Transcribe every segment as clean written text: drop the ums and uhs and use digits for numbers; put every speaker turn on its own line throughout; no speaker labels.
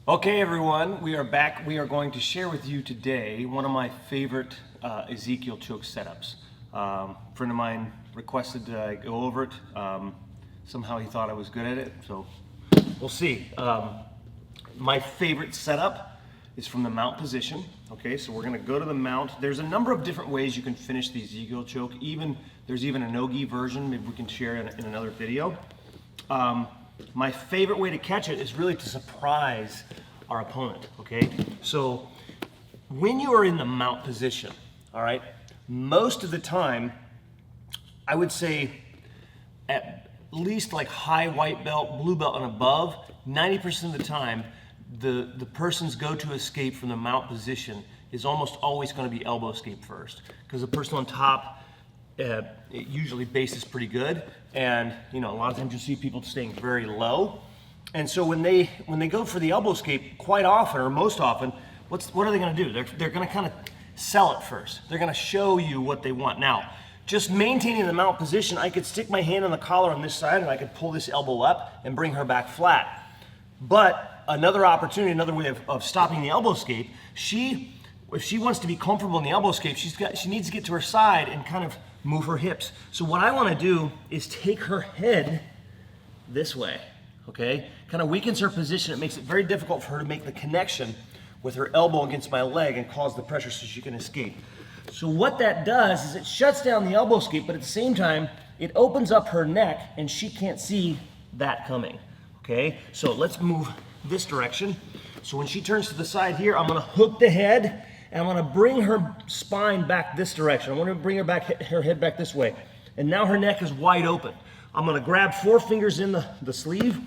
Okay everyone, we are back. We are going to share with you today one of my favorite Ezekiel choke setups. A friend of mine requested that I go over it. Somehow he thought I was good at it, so we'll see. My favorite setup is from the mount position. Okay, so we're going to go to the mount. There's a number of different ways you can finish the Ezekiel choke. There's even a no-gi version. Maybe we can share in another video. My favorite way to catch it is really to surprise our opponent, okay? So when you are in the mount position, all right, most of the time, I would say at least like high white belt, blue belt and above, 90% of the time, the person's go-to escape from the mount position is almost always going to be elbow escape first, because the person on top, it usually bases pretty good, and you know, a lot of times you see people staying very low, and so when they go for the elbow escape, quite often or most often, what are they going to do? They're going to kind of sell it first. They're going to show you what they want. Now, just maintaining the mount position, I could stick my hand on the collar on this side, and I could pull this elbow up and bring her back flat. But another opportunity, another way of stopping the elbow escape, if she wants to be comfortable in the elbow escape, she needs to get to her side and kind of move her hips. So what I want to do is take her head this way, okay? Kind of weakens her position. It makes it very difficult for her to make the connection with her elbow against my leg and cause the pressure so she can escape. So what that does is it shuts down the elbow escape, but at the same time, it opens up her neck and she can't see that coming, okay? So let's move this direction. So when she turns to the side here, I'm gonna hook the head and I'm gonna bring her spine back this direction. I wanna bring her head back this way. And now her neck is wide open. I'm gonna grab 4 fingers in the sleeve,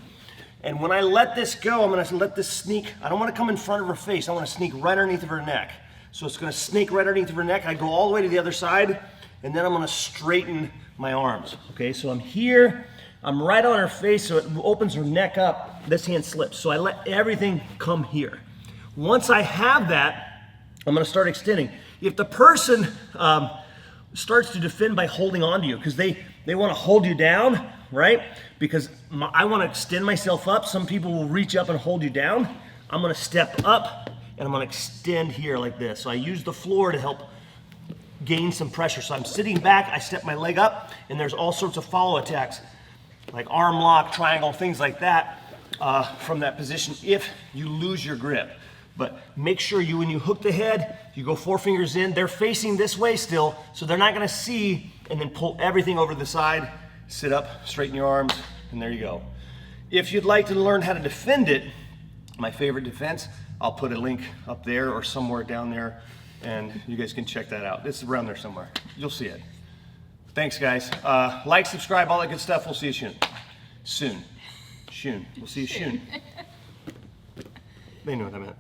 and when I let this go, I'm gonna let this sneak. I don't wanna come in front of her face. I wanna sneak right underneath of her neck. So it's gonna snake right underneath of her neck. I go all the way to the other side, and then I'm gonna straighten my arms. Okay, so I'm here, I'm right on her face, so it opens her neck up. This hand slips, so I let everything come here. Once I have that, I'm gonna start extending. If the person starts to defend by holding on to you, because they wanna hold you down, right? Because I wanna extend myself up. Some people will reach up and hold you down. I'm gonna step up and I'm gonna extend here like this. So I use the floor to help gain some pressure. So I'm sitting back, I step my leg up, and there's all sorts of follow attacks, like arm lock, triangle, things like that from that position if you lose your grip. But make sure when you hook the head, you go 4 fingers in, they're facing this way still, so they're not gonna see, and then pull everything over to the side, sit up, straighten your arms, and there you go. If you'd like to learn how to defend it, my favorite defense, I'll put a link up there or somewhere down there, and you guys can check that out. It's around there somewhere. You'll see it. Thanks, guys. Like, subscribe, all that good stuff. We'll see you soon. Soon. We'll see you soon. They know what I meant.